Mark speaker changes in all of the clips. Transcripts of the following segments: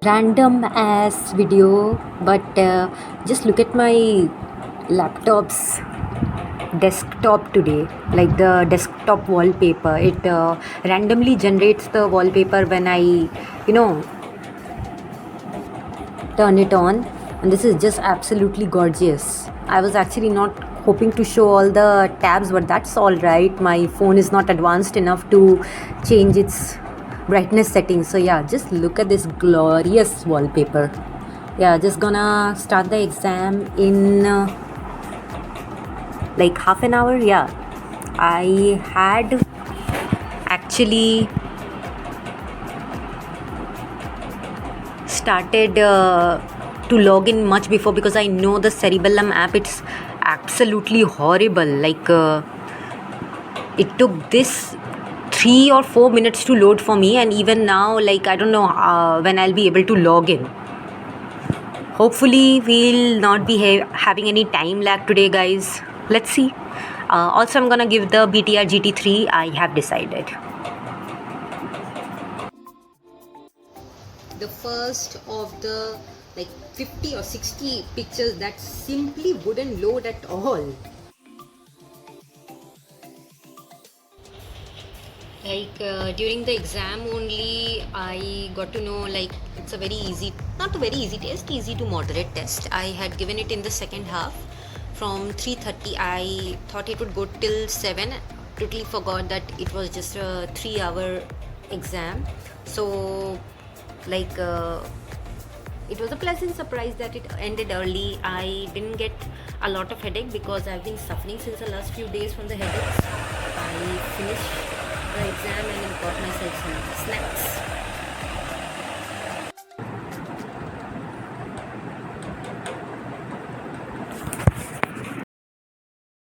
Speaker 1: Random ass video, but just look at my laptop's desktop today, like the desktop wallpaper. It randomly generates the wallpaper when I, you know, turn it on, and this is just absolutely gorgeous. I was actually not hoping to show all the tabs, but that's all right. My phone is not advanced enough to change its brightness settings. So yeah, just look at this glorious wallpaper. Yeah, just gonna start the exam in like half an hour. Yeah, I had actually started to log in much before, because I know the Cerebellum app, it's absolutely horrible. Like it took this 3 or 4 minutes to load for me, and even now, like, I don't know when I'll be able to log in. Hopefully we'll not be having any time lag today, guys. Let's see. Also, I'm gonna give the BTR GT 3. I have decided. The first of the like 50 or 60 pictures that simply wouldn't load at all. Like during the exam only, I got to know, like, it's a very easy, not a very easy test, easy to moderate test. I had given it in the second half from 3:30. I thought it would go till 7. Totally forgot that it was just a 3-hour exam. So like it was a pleasant surprise that it ended early. I didn't get a lot of headache because I've been suffering since the last few days from the headaches. I finished the exam and got myself some snacks.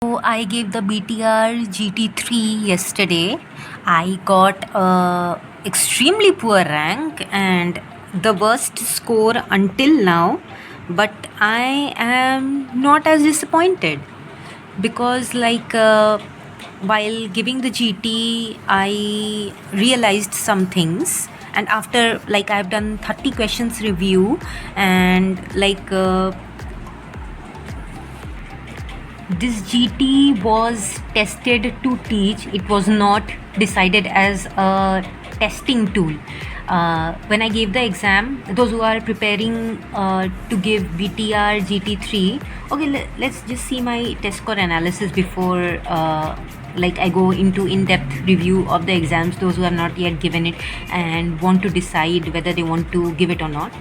Speaker 1: So I gave the BTR GT3 yesterday. I got a extremely poor rank and the worst score until now, but I am not as disappointed, because like while giving the GT, I realized some things, and after, like, I've done 30 questions review, and like this GT was tested to teach. It was not decided as a testing tool. When I gave the exam, those who are preparing to give BTR GT3, okay, let's just see my test score analysis before like I go into in-depth review of the exams, those who have not yet given it and want to decide whether they want to give it or not.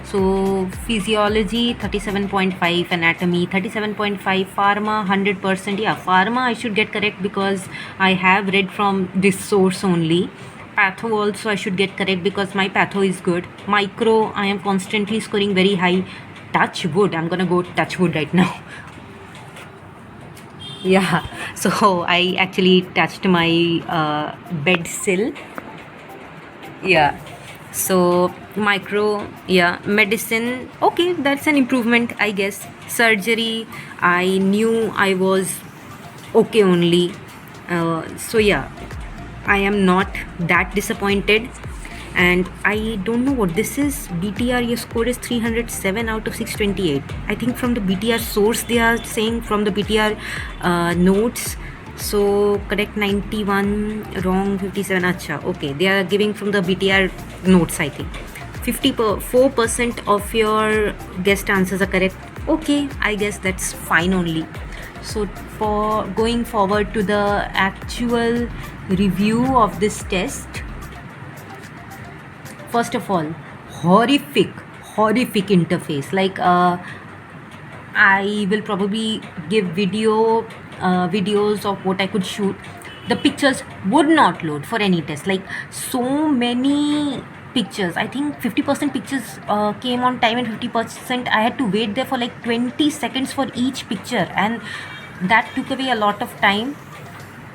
Speaker 1: So physiology 37.5, anatomy 37.5, pharma 100%. Yeah, pharma I should get correct because I have read from this source only. Patho also I should get correct because my patho is good. Micro I am constantly scoring very high. Touch wood, I'm gonna go touch wood right now. Yeah, so I actually touched my bed sill. Yeah, so micro, yeah, medicine, okay, that's an improvement, I guess. Surgery, I knew I was okay only. So yeah, I am not that disappointed, and I don't know what this is. BTR, your score is 307 out of 628. I think from the BTR source they are saying, from the BTR notes. So correct 91, wrong 57. Acha, okay, they are giving from the BTR notes, I think. 54% of your guest answers are correct. Okay, I guess that's fine only. So for going forward to the actual review of this test, first of all, horrific interface. Like I will probably give videos of what I could shoot. The pictures would not load for any test. Like, so many pictures, I think 50% pictures came on time, and 50% I had to wait there for like 20 seconds for each picture, and that took away a lot of time.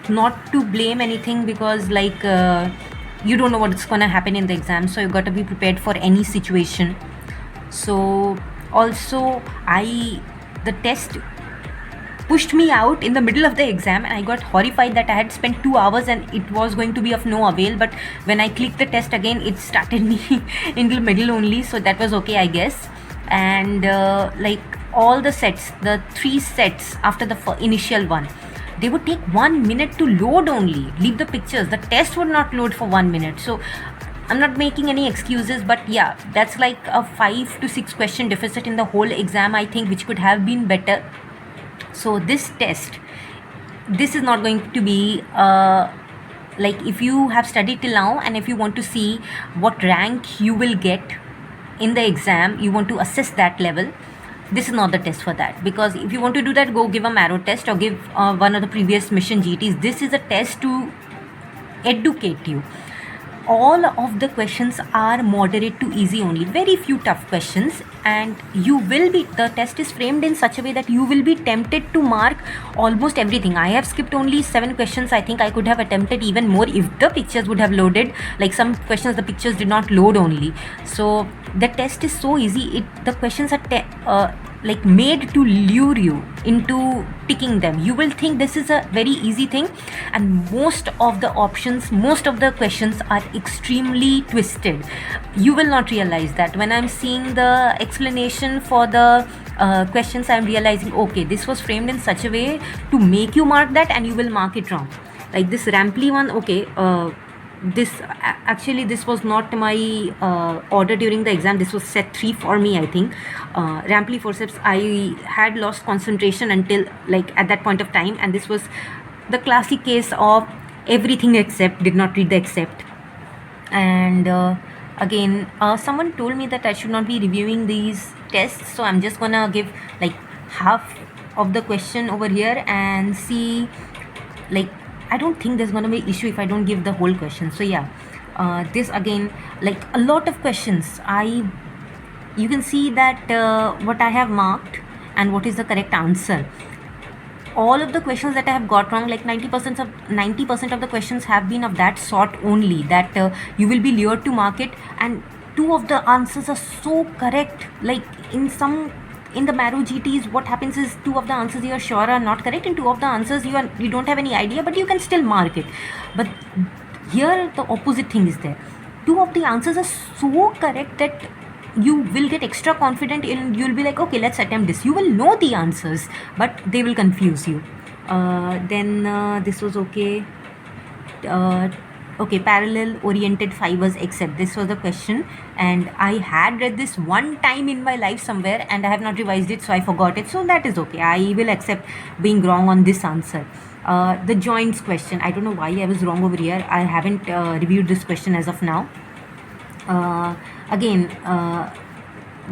Speaker 1: Not to blame anything, because like you don't know what's gonna happen in the exam, so you got to be prepared for any situation. So also, the test pushed me out in the middle of the exam, and I got horrified that I had spent 2 hours and it was going to be of no avail. But when I clicked the test again, it started me in the middle only, so that was okay, I guess. And like all the sets, the 3 sets after the initial one, they would take 1 minute to load only. Leave the pictures, the test would not load for 1 minute. So I'm not making any excuses, but yeah, that's like a 5 to 6 question deficit in the whole exam, I think, which could have been better. So this test, this is not going to be like, if you have studied till now and if you want to see what rank you will get in the exam, you want to assess that level, this is not the test for that. Because if you want to do that, go give a Marrow test or give one of the previous mission GTs. This is a test to educate you. All of the questions are moderate to easy only, very few tough questions, and you will be, the test is framed in such a way that you will be tempted to mark almost everything. I have skipped only 7 questions. I think I could have attempted even more if the pictures would have loaded. Like some questions the pictures did not load only. So the test is so easy. The questions are like made to lure you into ticking them. You will think this is a very easy thing, and most of the options, most of the questions are extremely twisted. You will not realize that. When I'm seeing the explanation for the questions, I'm realizing, okay, this was framed in such a way to make you mark that, and you will mark it wrong. Like this Ramply one, okay, this actually, this was not my order during the exam. This was set 3 for me, I think. Ramply forceps, I had lost concentration until like at that point of time, and this was the classic case of everything except, did not read the except. And again, someone told me that I should not be reviewing these tests, so I'm just gonna give like half of the question over here and see. Like, I don't think there's going to be issue if I don't give the whole question. So yeah, this again, like a lot of questions, you can see that what I have marked and what is the correct answer. All of the questions that I have got wrong, like 90% of the questions have been of that sort only, that you will be lured to mark it, and 2 of the answers are so correct. Like in the Marrow GTs, what happens is 2 of the answers you are sure are not correct, and 2 of the answers you don't have any idea, but you can still mark it. But here the opposite thing is there. 2 of the answers are so correct that you will get extra confident in, you'll be like, okay, let's attempt this. You will know the answers, but they will confuse you. Then this was okay. Okay, parallel oriented fibers except, this was the question, and I had read this one time in my life somewhere and I have not revised it, so I forgot it. So that is okay, I will accept being wrong on this answer. The joints question, I don't know why I was wrong over here. I haven't reviewed this question as of now. Again,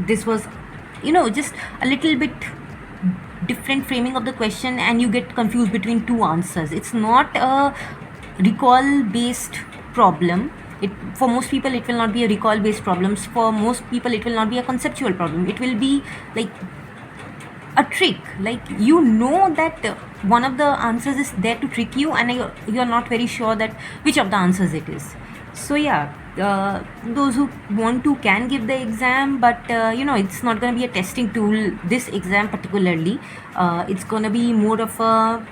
Speaker 1: this was, just a little bit different framing of the question, and you get confused between 2 answers. It's not a recall based problem. For most people it will not be a recall based problem. For most people it will not be a conceptual problem. It will be like a trick. Like, that one of the answers is there to trick you, and you're not very sure that which of the answers it is. So yeah, those who want to can give the exam, but it's not going to be a testing tool, this exam particularly. It's going to be more of a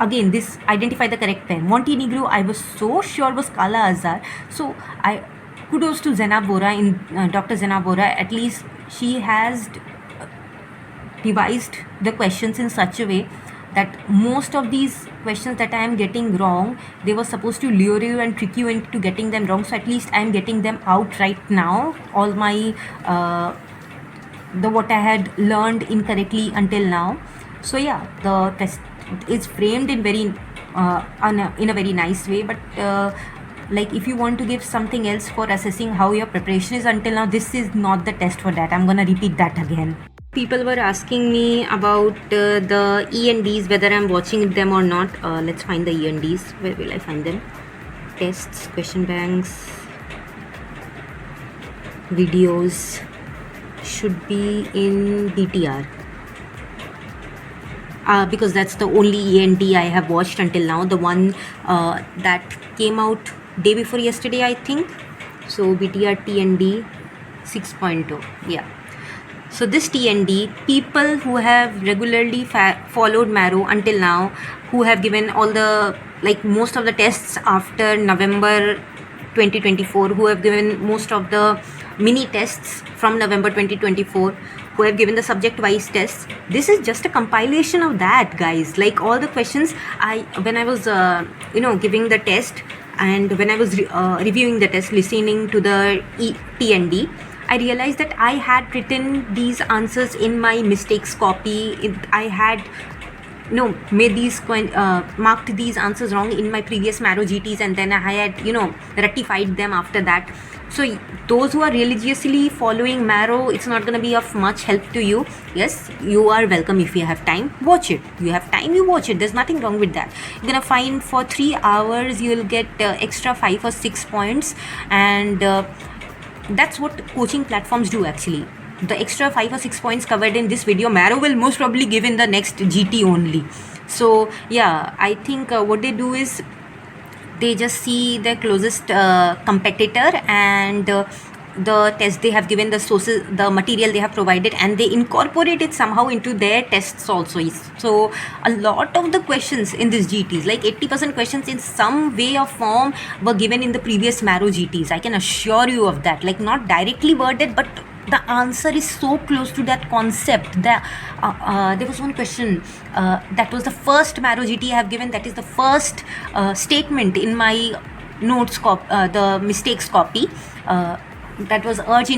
Speaker 1: again, this identify the correct pen. Montenegro, I was so sure was Kala Azar. So kudos to Zainab Bora, Dr. Zainab Bora. At least she has revised the questions in such a way that most of these questions that I am getting wrong, they were supposed to lure you and trick you into getting them wrong. So at least I am getting them out right now. All my what I had learned incorrectly until now. So yeah, the test is framed in very in a very nice way, but like, if you want to give something else for assessing how your preparation is until now, this is not the test for that. I'm gonna repeat that again. People were asking me about the E&Ds, whether I'm watching them or not. Let's find the E&Ds. Where will I find them? Tests, question banks, videos, should be in BTR. Because that's the only E&D I have watched until now. The one that came out day before yesterday, I think. So BTR T&D 6.0. Yeah. So this TND, people who have regularly followed Marrow until now, who have given all the, like most of the tests after November 2024, who have given most of the mini tests from November 2024, who have given the subject wise tests. This is just a compilation of that, guys. Like all the questions, when I was giving the test, and when I was reviewing the test, listening to the TND, I realized that I had written these answers in my mistakes copy. I had made these marked these answers wrong in my previous Marrow GTs, and then I had rectified them after that. So those who are religiously following Marrow, it's not going to be of much help to you. Yes, you are welcome. If you have time, watch it. You have time, you watch it. There's nothing wrong with that. You're going to find for 3 hours you will get extra 5 or 6 points, and that's what coaching platforms do actually. The extra 5 or 6 points covered in this video, Marrow will most probably give in the next GT only. So yeah, I think what they do is they just see the closest competitor and the test they have given, the sources, the material they have provided, and they incorporate it somehow into their tests also. So a lot of the questions in this GTs, like 80% questions in some way or form, were given in the previous Marrow GTs. I can assure you of that. Like not directly worded, but the answer is so close to that concept. There was one question that was the first Marrow GT I have given. That is the first statement in my notes the mistakes copy. That was the urge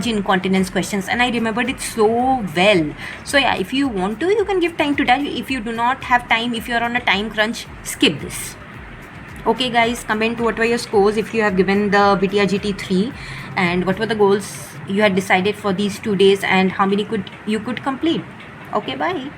Speaker 1: incontinence questions, and I remembered it so well. So yeah, if you want to, you can give time to that. If you do not have time, if you're on a time crunch, skip this. Okay guys, comment what were your scores if you have given the BTR GT 3, and what were the goals you had decided for these 2 days, and how many you could complete. Okay, bye.